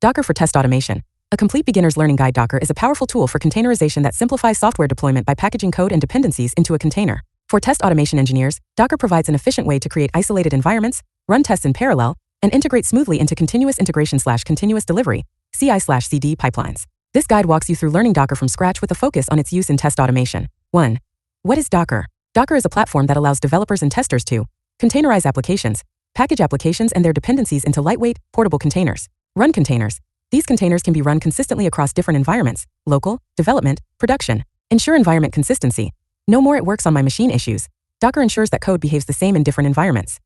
Docker for test automation. A complete beginner's learning guide. Docker is a powerful tool for containerization that simplifies software deployment by packaging code and dependencies into a container. For test automation engineers, Docker provides an efficient way to create isolated environments, run tests in parallel, and integrate smoothly into continuous integration/continuous delivery (CI/CD) pipelines. This guide walks you through learning Docker from scratch with a focus on its use in test automation. 1. What is Docker? Docker is a platform that allows developers and testers to containerize applications, package applications and their dependencies into lightweight, portable containers. Run containers. These containers can be run consistently across different environments: local, development, production. Ensure environment consistency. No more "it works on my machine" issues. Docker ensures that code behaves the same in different environments.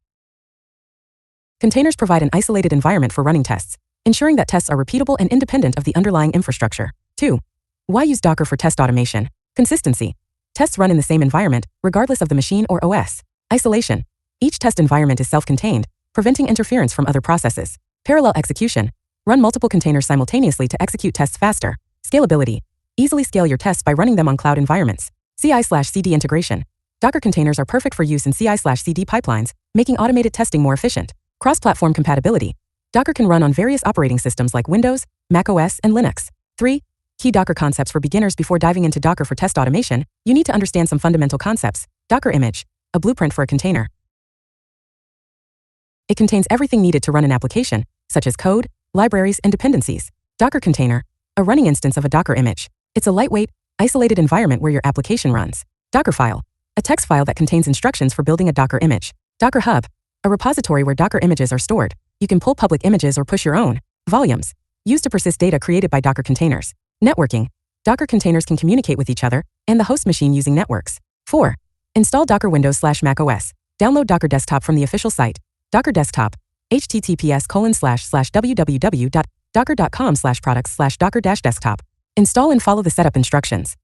Containers provide an isolated environment for running tests, ensuring that tests are repeatable and independent of the underlying infrastructure. 2. Why use Docker for test automation? Consistency. Tests run in the same environment, regardless of the machine or OS. Isolation. Each test environment is self-contained, preventing interference from other processes. Parallel execution. Run multiple containers simultaneously to execute tests faster. Scalability. Easily scale your tests by running them on cloud environments. CI/CD integration. Docker containers are perfect for use in CI/CD pipelines, making automated testing more efficient. Cross-platform compatibility. Docker can run on various operating systems like Windows, macOS, and Linux. 3. Key Docker concepts for beginners. Before diving into Docker for test automation, you need to understand some fundamental concepts. Docker image, a blueprint for a container. It contains everything needed to run an application, such as code, libraries, and dependencies. Docker container, a running instance of a Docker image. It's a lightweight, isolated environment where your application runs. Docker file, a text file that contains instructions for building a Docker image. Docker hub, a repository where Docker images are stored. You can pull public images or push your own. Volumes, used to persist data created by Docker containers. Networking, Docker containers can communicate with each other and the host machine using networks. 4. Install Docker Windows/Mac OS. Download Docker Desktop from the official site. Docker Desktop, https://www.docker.com/products/docker-desktop. Install and follow the setup instructions.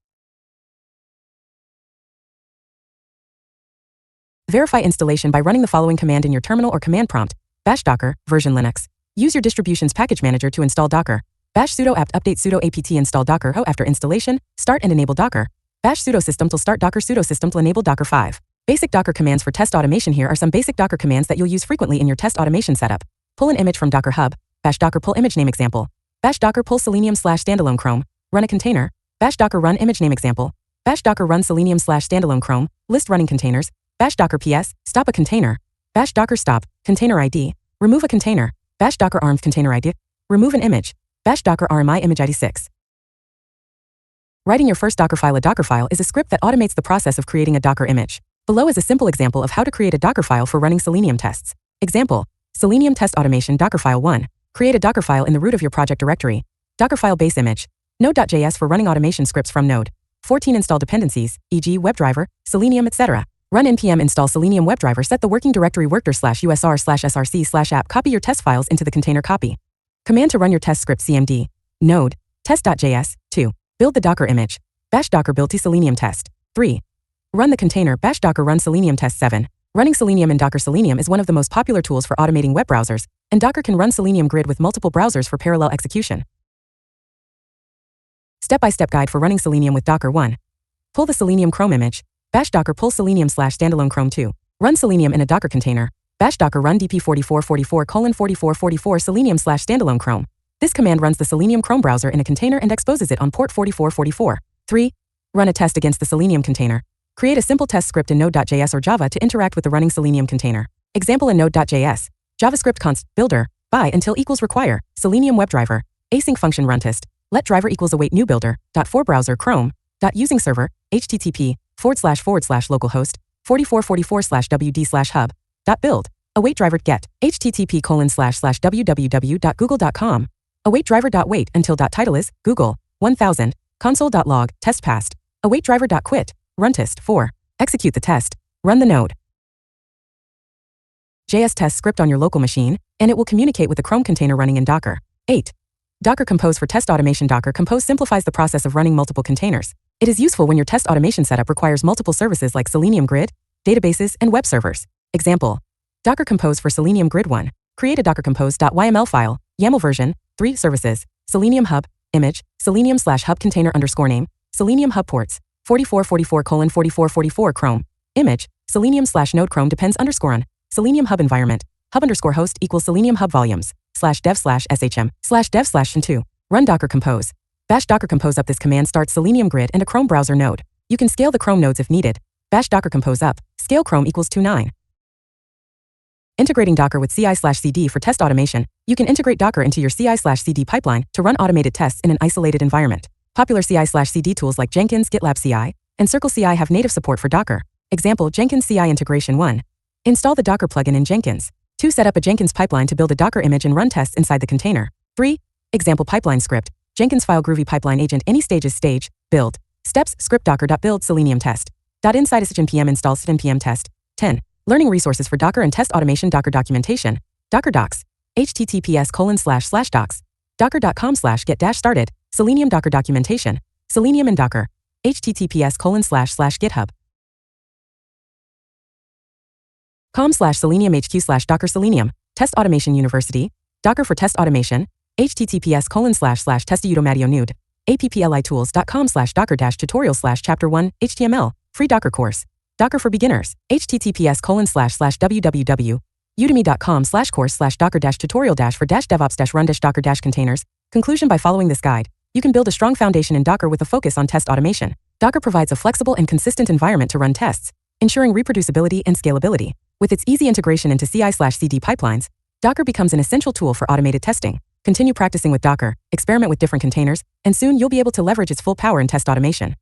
Verify installation by running the following command in your terminal or command prompt. Bash Docker, version Linux. Use your distribution's package manager to install Docker. Bash sudo apt update sudo apt install Docker. After installation, start and enable Docker. Bash sudo system to start Docker sudo system to enable Docker 5. Basic Docker commands for test automation. Here are some basic Docker commands that you'll use frequently in your test automation setup. Pull an image from Docker Hub. Bash Docker pull image name example. Bash Docker pull selenium/standalone Chrome. Run a container. Bash Docker run image name example. Bash Docker run selenium/standalone Chrome. List running containers. Bash Docker ps. Stop a container. Bash Docker stop. Container ID. Remove a container. Bash Docker arms container ID. Remove an image. Bash Docker RMI image ID 6. Writing your first Docker file. A Docker file is a script that automates the process of creating a Docker image. Below is a simple example of how to create a Docker file for running Selenium tests. Example: Selenium test automation Docker file 1. Create a Docker file in the root of your project directory. Docker file base image. Node.js for running automation scripts from Node. 14 install dependencies, e.g. WebDriver, Selenium, etc. Run npm install Selenium WebDriver. Set the working directory workdir/usr/src/app. Copy your test files into the container. Copy command to run your test script. cmd node test.js. 2. Build the Docker image. Bash Docker build Selenium test. 3. Run the container. Bash Docker run Selenium test. 7. Running Selenium in Docker. Selenium is one of the most popular tools for automating web browsers, and Docker can run Selenium grid with multiple browsers for parallel execution. Step-by-step guide for running Selenium with Docker. 1. Pull the Selenium Chrome image. Bash Docker pull Selenium/standalone Chrome. 2. Run Selenium in a Docker container. Bash Docker run dp4444:4444 Selenium/standalone Chrome. This command runs the Selenium Chrome browser in a container and exposes it on port 4444. 3. Run a test against the Selenium container. Create a simple test script in Node.js or Java to interact with the running Selenium container. Example in Node.js. JavaScript const builder by until equals require Selenium WebDriver async function runtest let driver equals await new builder .for browser Chrome .using server http://localhost 4444/wd/hub .build await driver get http://www.google.com await driver.wait until .title is Google 1000 console.log test passed await driver.quit runtest 4. Execute the test. Run the Node JS test script on your local machine, and it will communicate with the Chrome container running in Docker. 8. Docker Compose for test automation. Docker Compose simplifies the process of running multiple containers. It is useful when your test automation setup requires multiple services like Selenium Grid, databases, and web servers. Example: Docker Compose for Selenium Grid. 1. Create a Docker Compose.yml file, YAML version, 3 services, Selenium Hub, image, Selenium/hub container _ name, Selenium Hub ports, 4444:4444 Chrome, image, Selenium/node Chrome depends _ on, Selenium Hub environment, hub _ host equals Selenium Hub volumes, /dev/shm/dev/shin2. Run docker compose. Bash docker compose up. This command starts Selenium grid and a Chrome browser node. You can scale the Chrome nodes if needed. Bash docker compose up. Scale Chrome equals 29. Integrating Docker with CI/CD for test automation. You can integrate Docker into your CI/CD pipeline to run automated tests in an isolated environment. Popular CI/CD tools like Jenkins, GitLab CI, and Circle CI have native support for Docker. Example, Jenkins CI integration 1. Install the Docker plugin in Jenkins. 2. Set up a Jenkins pipeline to build a Docker image and run tests inside the container. 3. Example pipeline script. Jenkins file Groovy pipeline agent any stages stage, build. Steps, script docker.build Selenium test. Inside npm install npm test. 10. Learning resources for Docker and test automation. Docker documentation. Docker docs. https://docs. docker.com/get-started. Selenium Docker documentation. Selenium and Docker. https://github. com/seleniumhq/docker Selenium. Test Automation University. Docker for test automation. https://testautomationnude. applitools.com/docker-tutorial/chapter1 HTML. Free Docker course. Docker for beginners. https://www. udemy.com/course/docker-tutorial-for-devops-run-docker-containers. Conclusion: by following this guide, you can build a strong foundation in Docker with a focus on test automation. Docker provides a flexible and consistent environment to run tests, ensuring reproducibility and scalability. With its easy integration into CI/CD pipelines, Docker becomes an essential tool for automated testing. Continue practicing with Docker, experiment with different containers, and soon you'll be able to leverage its full power in test automation.